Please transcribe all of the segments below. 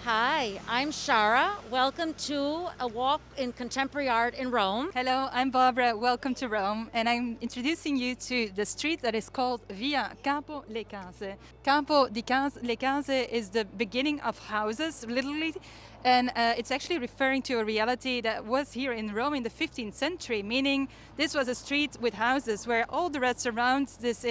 Hi, I'm Shara. Welcome to a walk in contemporary art in Rome. Hello, I'm Barbara. Welcome to Rome, and I'm introducing you to the street that is called Via Campo le Case. Le Case is the beginning of houses, literally, and it's actually referring to a reality that was here in Rome in the 15th century, meaning this was a street with houses where all the rest around this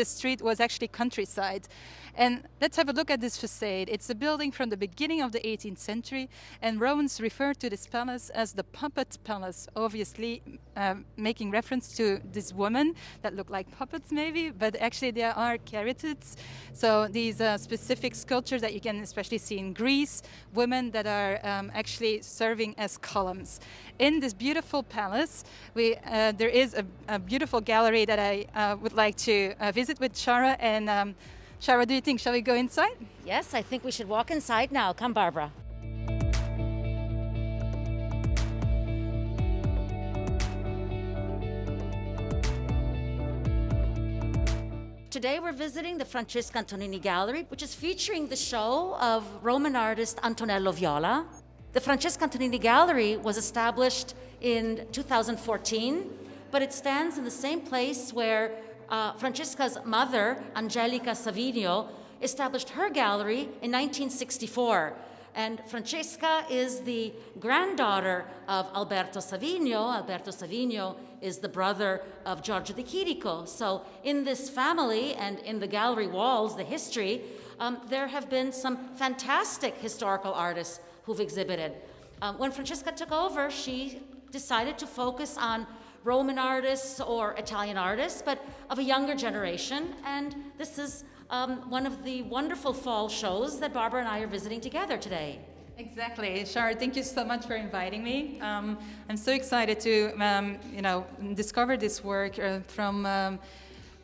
street was actually countryside. And let's have a look at this facade. It's a building from the beginning of the 18th century, and Romans referred to this palace as the puppet palace, obviously making reference to this woman that look like puppets maybe, but actually they are caryatids. So these specific sculptures that you can especially see in Greece, women that are actually serving as columns. In this beautiful palace, there is a beautiful gallery that I would like to visit with Shara. And Shara, what do you think? Shall we go inside? Yes, I think we should walk inside now. Come, Barbara. Today we're visiting the Francesca Antonini Gallery, which is featuring the show of Roman artist Antonello Viola. The Francesca Antonini Gallery was established in 2014, but it stands in the same place where Francesca's mother, Angelica Savigno, established her gallery in 1964. And Francesca is the granddaughter of Alberto Savigno. Alberto Savigno is the brother of Giorgio de Chirico. So in this family and in the gallery walls, the history, there have been some fantastic historical artists who've exhibited. When Francesca took over, she decided to focus on Roman artists or Italian artists, but of a younger generation. And this is one of the wonderful fall shows that Barbara and I are visiting together today. Exactly. Shara, thank you so much for inviting me. I'm so excited to discover this work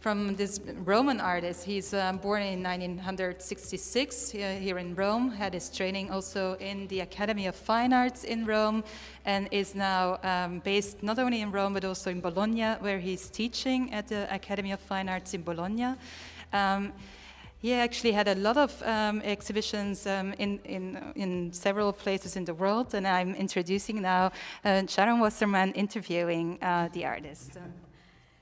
from this Roman artist. He's born in 1966 here in Rome, had his training also in the Academy of Fine Arts in Rome, and is now based not only in Rome but also in Bologna, where he's teaching at the Academy of Fine Arts in Bologna. He actually had a lot of exhibitions in several places in the world, and I'm introducing now Shara Wasserman interviewing the artist.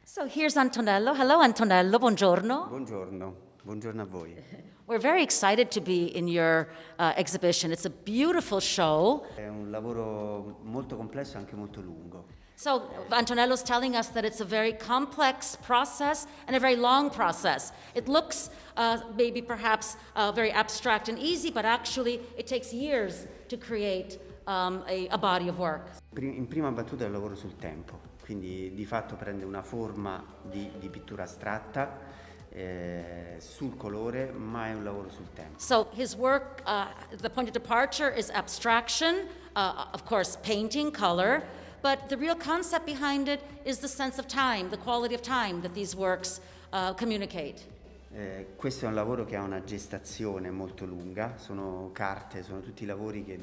So here's Antonello. Hello, Antonello. Buongiorno. Buongiorno. Buongiorno a voi. We're very excited to be in your exhibition. It's a beautiful show. È un lavoro molto complesso e anche molto lungo. So Antonello's telling us that it's a very complex process and a very long process. It looks maybe perhaps very abstract and easy, but actually it takes years to create a body of work. In prima battuta è il lavoro sul tempo, quindi di fatto prende una forma di pittura astratta sul colore, ma è un lavoro sul tempo. So his work, the point of departure is abstraction, of course painting, color, but the real concept behind it is the sense of time, the quality of time that these works communicate. Questo è un lavoro che ha una gestazione molto lunga, sono carte, sono tutti lavori che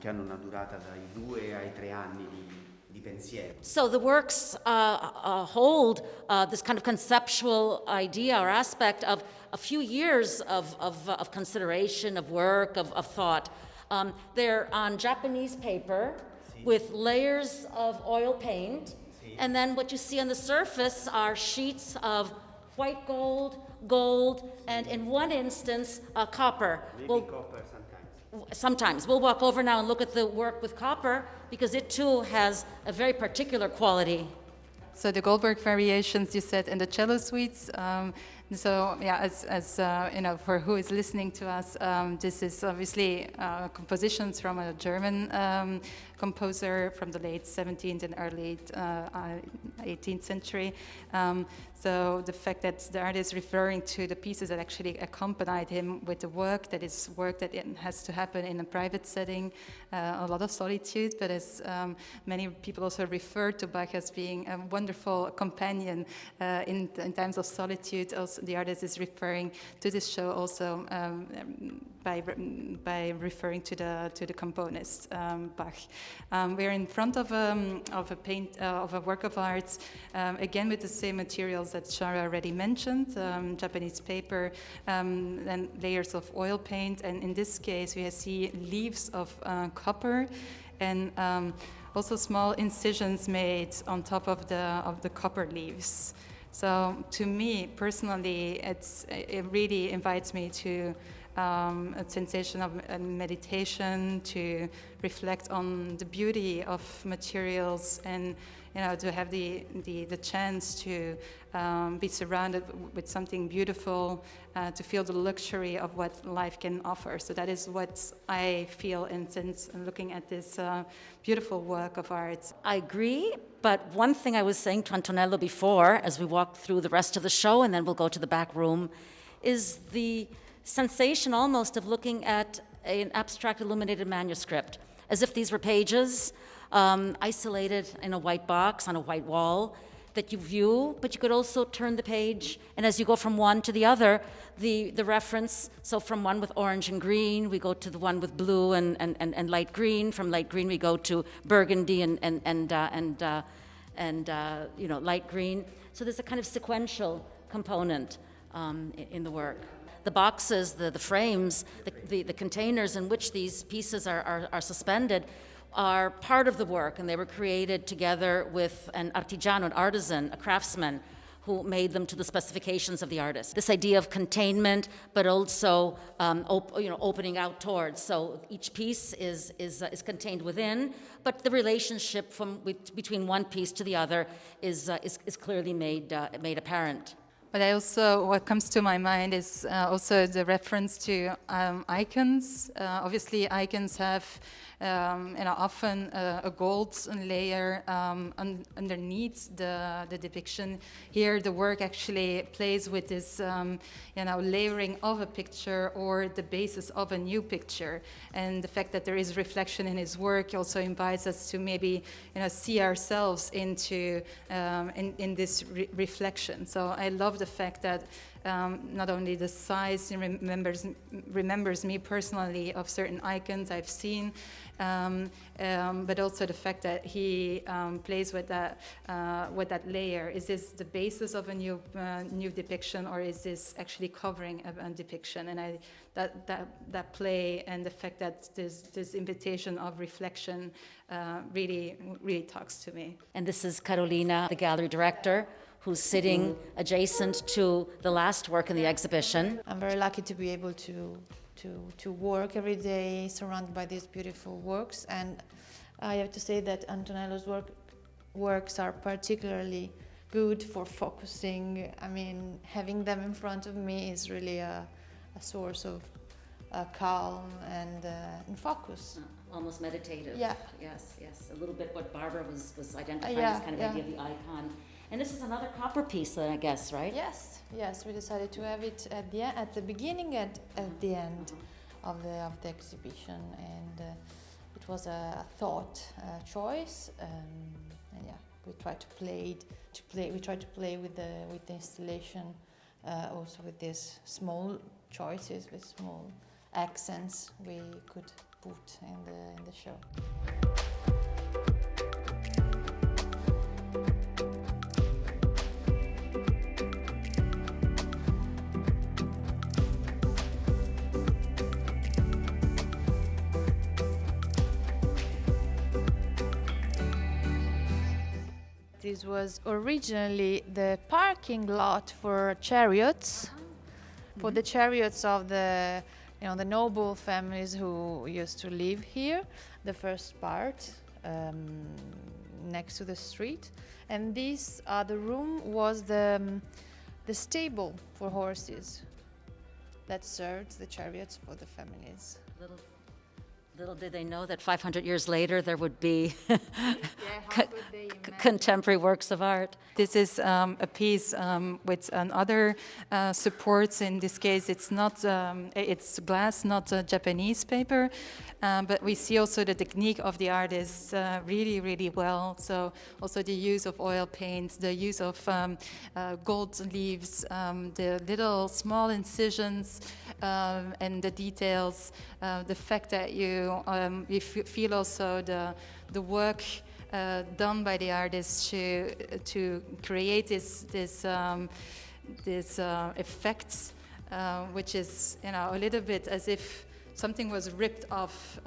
hanno una durata dai 2 ai 3 anni di pensiero. So the works hold this kind of conceptual idea or aspect of a few years of consideration, of work, of thought. They're on Japanese paper with layers of oil paint, and then what you see on the surface are sheets of white gold, and in one instance, copper. Maybe copper sometimes. Sometimes. We'll walk over now and look at the work with copper because it too has a very particular quality. So the Goldberg variations you said in the cello suites. So yeah, as you know, for who is listening to us, this is obviously compositions from a German composer from the late 17th and early 18th century. So the fact that the artist is referring to the pieces that actually accompanied him with the work, that is work that it has to happen in a private setting, a lot of solitude, but as many people also refer to Bach as being a wonderful companion in times of solitude, also the artist is referring to this show also by referring to the componist Bach. We're in front of a work of art, again with the same materials that Shara already mentioned, Japanese paper and layers of oil paint, and in this case we see leaves of copper and also small incisions made on top of the copper leaves. So to me personally, it really invites me to a sensation of meditation, to reflect on the beauty of materials, and to have the chance to be surrounded with something beautiful, to feel the luxury of what life can offer. So that is what I feel in sense looking at this beautiful work of art. I agree, but one thing I was saying to Antonello before, as we walk through the rest of the show, and then we'll go to the back room, is the sensation almost of looking at an abstract illuminated manuscript, as if these were pages isolated in a white box on a white wall that you view, but you could also turn the page, and as you go from one to the other, the reference, so from one with orange and green, we go to the one with blue and light green. From light green, we go to burgundy and light green. So there's a kind of sequential component in the work. The boxes, the frames, the containers in which these pieces are suspended are part of the work, and they were created together with an artigiano, an artisan, a craftsman, who made them to the specifications of the artist. This idea of containment, but also opening out towards. So each piece is contained within, but the relationship between one piece to the other is clearly made apparent. But what comes to my mind is also the reference to icons. Obviously, icons have often a gold layer underneath the depiction. Here, the work actually plays with this, layering of a picture or the basis of a new picture. And the fact that there is reflection in his work also invites us to maybe, see ourselves into in this reflection. So I love the fact that not only the size remembers me personally of certain icons I've seen, but also the fact that he plays with that layer. Is this the basis of a new depiction, or is this actually covering a depiction? And that play and the fact that this invitation of reflection really talks to me. And this is Carolina, the gallery director, who's sitting adjacent to the last work in the exhibition. I'm very lucky to be able to work every day surrounded by these beautiful works, and I have to say that Antonello's works are particularly good for focusing. I mean, having them in front of me is really a source of calm and focus. Almost meditative. Yeah. Yes. A little bit what Barbara was identifying as kind of idea of the icon. And this is another copper piece, then, I guess, right? Yes. We decided to have it at the beginning and at the end of the exhibition, and it was a thought choice. And we tried to play. We tried to play with the installation, also with these small choices, with small accents we could put in the show. This was originally the parking lot for chariots, for the chariots of the noble families who used to live here. The first part, next to the street, and this other room was the stable for horses that served the chariots for the families. Little Little did they know that 500 years later there would be how could they imagine? contemporary works of art. This is a piece with other supports. In this case, it's not it's glass, not Japanese paper, but we see also the technique of the artist really, really well. So also the use of oil paints, the use of gold leaves, the little small incisions, and the details. The fact that you feel also the work done by the artist to create this effects, which is a little bit as if something was ripped off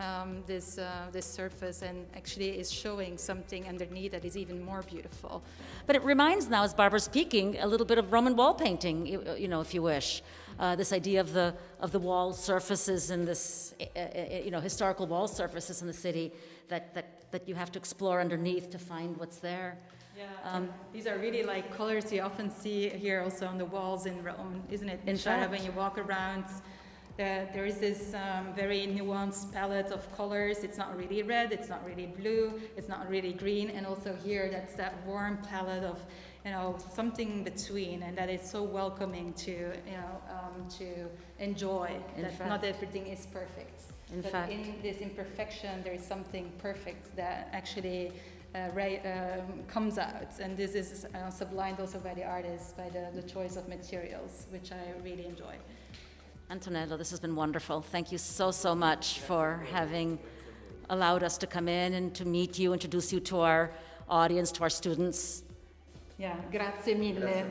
this surface and actually is showing something underneath that is even more beautiful. But it reminds now, as Barbara's speaking, a little bit of Roman wall painting, if you wish. This idea of the wall surfaces in this, historical wall surfaces in the city that you have to explore underneath to find what's there. Yeah, these are really like colors you often see here also on the walls in Rome, isn't it? In Shara, fact. when you walk around, there is this very nuanced palette of colors. It's not really red, it's not really blue, it's not really green, and also here that's that warm palette of something in between, and that is so welcoming to enjoy. Not everything is perfect. But in this imperfection, there is something perfect that actually comes out, and this is sublimed also by the artist, by the choice of materials, which I really enjoy. Antonello, this has been wonderful. Thank you so much for having allowed us to come in and to meet you, introduce you to our audience, to our students. Yeah, grazie mille.